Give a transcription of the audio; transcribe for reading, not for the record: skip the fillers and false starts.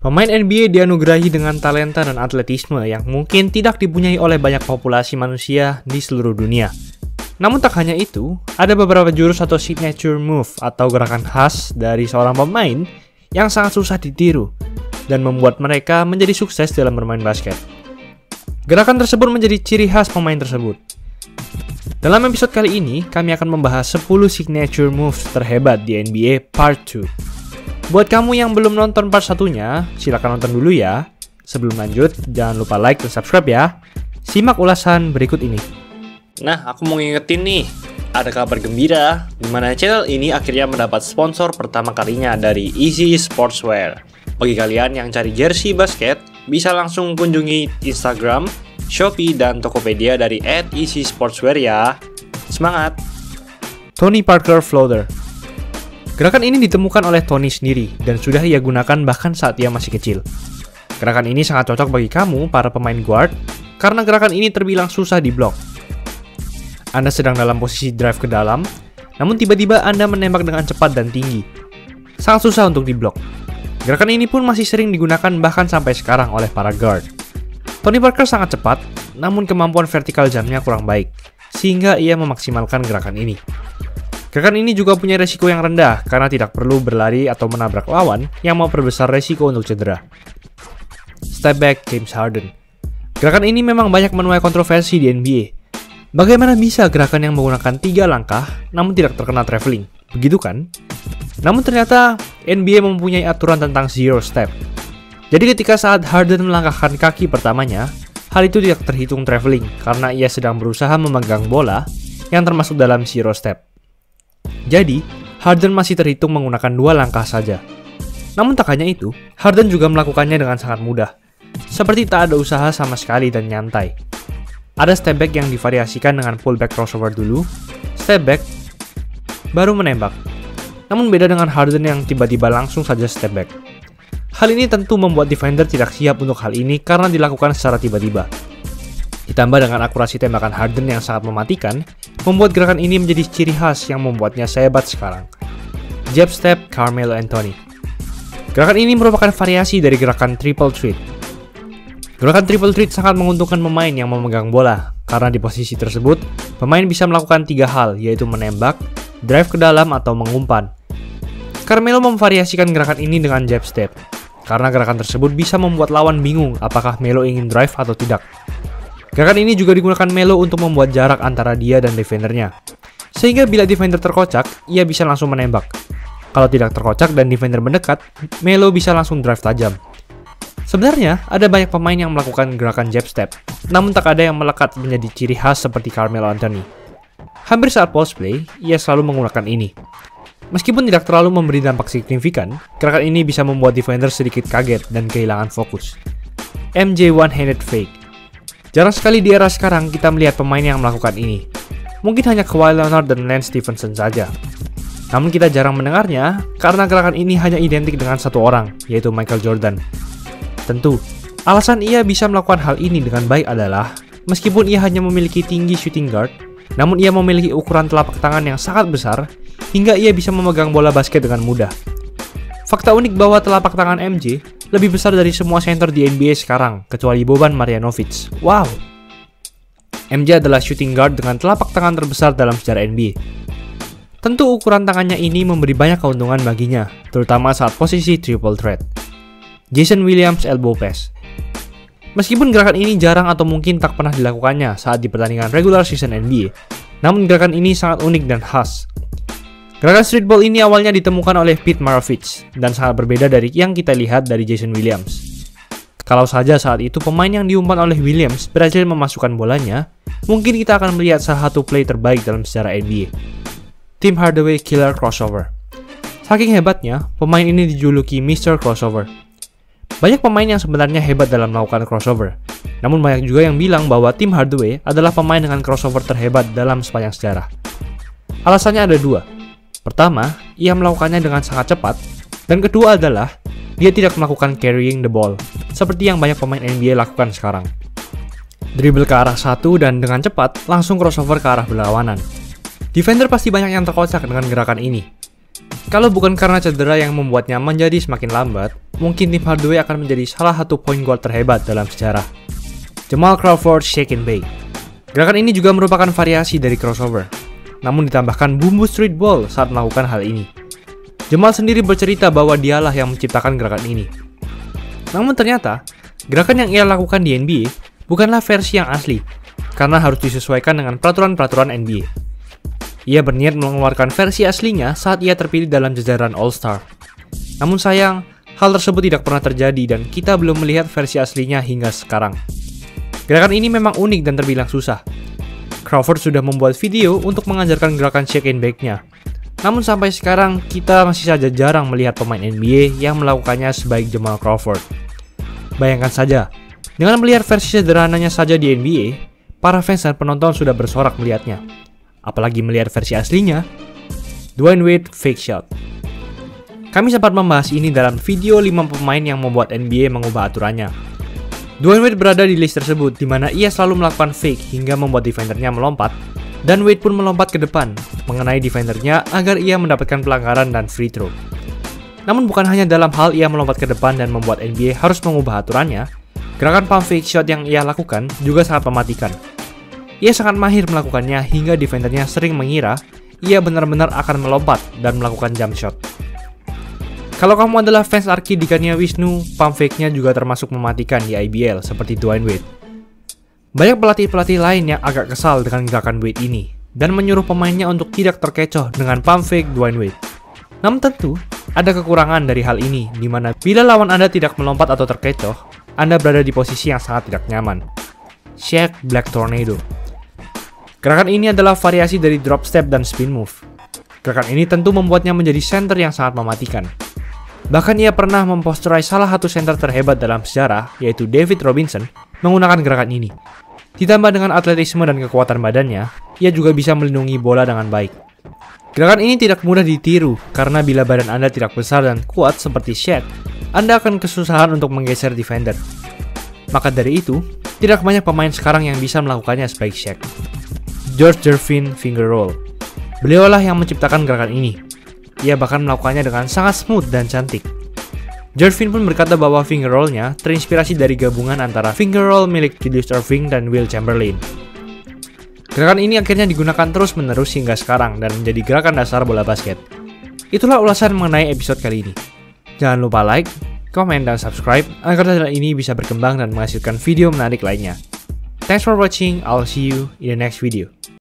Pemain NBA dianugerahi dengan talenta dan atletisme yang mungkin tidak dipunyai oleh banyak populasi manusia di seluruh dunia. Namun tak hanya itu, ada beberapa jurus atau signature move atau gerakan khas dari seorang pemain yang sangat susah ditiru dan membuat mereka menjadi sukses dalam bermain basket. Gerakan tersebut menjadi ciri khas pemain tersebut. Dalam episode kali ini, kami akan membahas 10 signature moves terhebat di NBA Part 2. Buat kamu yang belum nonton part 1-nya, silakan nonton dulu ya. Sebelum lanjut, jangan lupa like dan subscribe ya. Simak ulasan berikut ini. Nah, aku mau ngingetin nih, ada kabar gembira, di mana channel ini akhirnya mendapat sponsor pertama kalinya dari Easy Sportswear. Bagi kalian yang cari jersey basket, bisa langsung kunjungi Instagram, Shopee, dan Tokopedia dari @easysportswear ya. Semangat! Tony Parker Floater. Gerakan ini ditemukan oleh Tony sendiri dan sudah ia gunakan bahkan saat ia masih kecil. Gerakan ini sangat cocok bagi kamu, para pemain guard, karena gerakan ini terbilang susah diblok. Anda sedang dalam posisi drive ke dalam, namun tiba-tiba Anda menembak dengan cepat dan tinggi. Sangat susah untuk diblok. Gerakan ini pun masih sering digunakan bahkan sampai sekarang oleh para guard. Tony Parker sangat cepat, namun kemampuan vertikal jamnya kurang baik, sehingga ia memaksimalkan gerakan ini. Gerakan ini juga punya resiko yang rendah karena tidak perlu berlari atau menabrak lawan yang memperbesar resiko untuk cedera. Step back James Harden. Gerakan ini memang banyak menuai kontroversi di NBA. Bagaimana bisa gerakan yang menggunakan 3 langkah namun tidak terkena traveling? Begitu kan? Namun ternyata NBA mempunyai aturan tentang zero step. Jadi ketika saat Harden melangkahkan kaki pertamanya, hal itu tidak terhitung traveling karena ia sedang berusaha memegang bola yang termasuk dalam zero step. Jadi, Harden masih terhitung menggunakan 2 langkah saja. Namun tak hanya itu, Harden juga melakukannya dengan sangat mudah. Seperti tak ada usaha sama sekali dan nyantai. Ada step back yang divariasikan dengan pullback crossover dulu, step back, baru menembak. Namun beda dengan Harden yang tiba-tiba langsung saja step back. Hal ini tentu membuat defender tidak siap untuk hal ini karena dilakukan secara tiba-tiba. Ditambah dengan akurasi tembakan Harden yang sangat mematikan, membuat gerakan ini menjadi ciri khas yang membuatnya sehebat sekarang. Jab step Carmelo Anthony. Gerakan ini merupakan variasi dari gerakan triple threat. Gerakan triple threat sangat menguntungkan pemain yang memegang bola, karena di posisi tersebut, pemain bisa melakukan 3 hal, yaitu menembak, drive ke dalam, atau mengumpan. Carmelo memvariasikan gerakan ini dengan jab step, karena gerakan tersebut bisa membuat lawan bingung apakah Melo ingin drive atau tidak. Gerakan ini juga digunakan Melo untuk membuat jarak antara dia dan defendernya. Sehingga bila defender terkocak, ia bisa langsung menembak. Kalau tidak terkocak dan defender mendekat, Melo bisa langsung drive tajam. Sebenarnya, ada banyak pemain yang melakukan gerakan jab step, namun tak ada yang melekat menjadi ciri khas seperti Carmelo Anthony. Hampir saat post play, ia selalu menggunakan ini. Meskipun tidak terlalu memberi dampak signifikan, gerakan ini bisa membuat defender sedikit kaget dan kehilangan fokus. MJ One-Handed Fake. Jarang sekali di era sekarang kita melihat pemain yang melakukan ini. Mungkin hanya Kawhi Leonard dan Lance Stephenson saja. Namun kita jarang mendengarnya karena gerakan ini hanya identik dengan satu orang, yaitu Michael Jordan. Tentu, alasan ia bisa melakukan hal ini dengan baik adalah meskipun ia hanya memiliki tinggi shooting guard, namun ia memiliki ukuran telapak tangan yang sangat besar hingga ia bisa memegang bola basket dengan mudah. Fakta unik bahwa telapak tangan MJ lebih besar dari semua center di NBA sekarang, kecuali Boban Marjanovic. Wow! MJ adalah shooting guard dengan telapak tangan terbesar dalam sejarah NBA. Tentu ukuran tangannya ini memberi banyak keuntungan baginya, terutama saat posisi triple threat. Jason Williams Elbow Pass. Meskipun gerakan ini jarang atau mungkin tak pernah dilakukannya saat di pertandingan regular season NBA, namun gerakan ini sangat unik dan khas. Gerakan streetball ini awalnya ditemukan oleh Pete Maravich dan sangat berbeda dari yang kita lihat dari Jason Williams. Kalau saja saat itu pemain yang diumpan oleh Williams berhasil memasukkan bolanya, mungkin kita akan melihat salah satu play terbaik dalam sejarah NBA. Tim Hardaway Killer Crossover. Saking hebatnya, pemain ini dijuluki Mr. Crossover. Banyak pemain yang sebenarnya hebat dalam melakukan crossover, namun banyak juga yang bilang bahwa Tim Hardaway adalah pemain dengan crossover terhebat dalam sepanjang sejarah. Alasannya ada 2. Pertama, ia melakukannya dengan sangat cepat, dan kedua adalah dia tidak melakukan carrying the ball, seperti yang banyak pemain NBA lakukan sekarang. Dribble ke arah satu dan dengan cepat langsung crossover ke arah berlawanan. Defender pasti banyak yang terkocak dengan gerakan ini. Kalau bukan karena cedera yang membuatnya menjadi semakin lambat, mungkin Tim Hardaway akan menjadi salah satu point guard terhebat dalam sejarah. Jamal Crawford Shake and Bake. Gerakan ini juga merupakan variasi dari crossover, namun ditambahkan bumbu streetball saat melakukan hal ini. Jamal sendiri bercerita bahwa dialah yang menciptakan gerakan ini. Namun ternyata, gerakan yang ia lakukan di NBA bukanlah versi yang asli, karena harus disesuaikan dengan peraturan-peraturan NBA. Ia berniat mengeluarkan versi aslinya saat ia terpilih dalam jajaran All-Star. Namun sayang, hal tersebut tidak pernah terjadi dan kita belum melihat versi aslinya hingga sekarang. Gerakan ini memang unik dan terbilang susah. Crawford sudah membuat video untuk mengajarkan gerakan shake and bake-nya. Namun sampai sekarang, kita masih saja jarang melihat pemain NBA yang melakukannya sebaik Jamal Crawford. Bayangkan saja, dengan melihat versi sederhananya saja di NBA, para fans dan penonton sudah bersorak melihatnya. Apalagi melihat versi aslinya, Dwyane Wade Fake Shot. Kami sempat membahas ini dalam video 5 pemain yang membuat NBA mengubah aturannya. Dwyane Wade berada di list tersebut, di mana ia selalu melakukan fake hingga membuat defendernya melompat, dan Wade pun melompat ke depan, mengenai defendernya agar ia mendapatkan pelanggaran dan free throw. Namun bukan hanya dalam hal ia melompat ke depan dan membuat NBA harus mengubah aturannya, gerakan pump fake shot yang ia lakukan juga sangat mematikan. Ia sangat mahir melakukannya hingga defendernya sering mengira ia benar-benar akan melompat dan melakukan jump shot. Kalau kamu adalah fans Arki Dikania Wisnu, pump fake-nya juga termasuk mematikan di IBL seperti Dwyane Wade. Banyak pelatih-pelatih lain yang agak kesal dengan gerakan Wade ini dan menyuruh pemainnya untuk tidak terkecoh dengan pump fake Dwyane Wade. Namun tentu, ada kekurangan dari hal ini, di mana bila lawan Anda tidak melompat atau terkecoh, Anda berada di posisi yang sangat tidak nyaman. Shaq Black Tornado. Gerakan ini adalah variasi dari drop step dan spin move. Gerakan ini tentu membuatnya menjadi center yang sangat mematikan. Bahkan ia pernah memposterize salah satu center terhebat dalam sejarah, yaitu David Robinson, menggunakan gerakan ini. Ditambah dengan atletisme dan kekuatan badannya, ia juga bisa melindungi bola dengan baik. Gerakan ini tidak mudah ditiru, karena bila badan Anda tidak besar dan kuat seperti Shaq, Anda akan kesusahan untuk menggeser defender. Maka dari itu, tidak banyak pemain sekarang yang bisa melakukannya sebaik Shaq. George Gervin Finger Roll. Beliaulah yang menciptakan gerakan ini. Ia bahkan melakukannya dengan sangat smooth dan cantik. Gervin pun berkata bahwa finger roll-nya terinspirasi dari gabungan antara finger roll milik Julius Erving dan Will Chamberlain. Gerakan ini akhirnya digunakan terus-menerus hingga sekarang dan menjadi gerakan dasar bola basket. Itulah ulasan mengenai episode kali ini. Jangan lupa like, komen, dan subscribe agar channel ini bisa berkembang dan menghasilkan video menarik lainnya. Thanks for watching, I'll see you in the next video.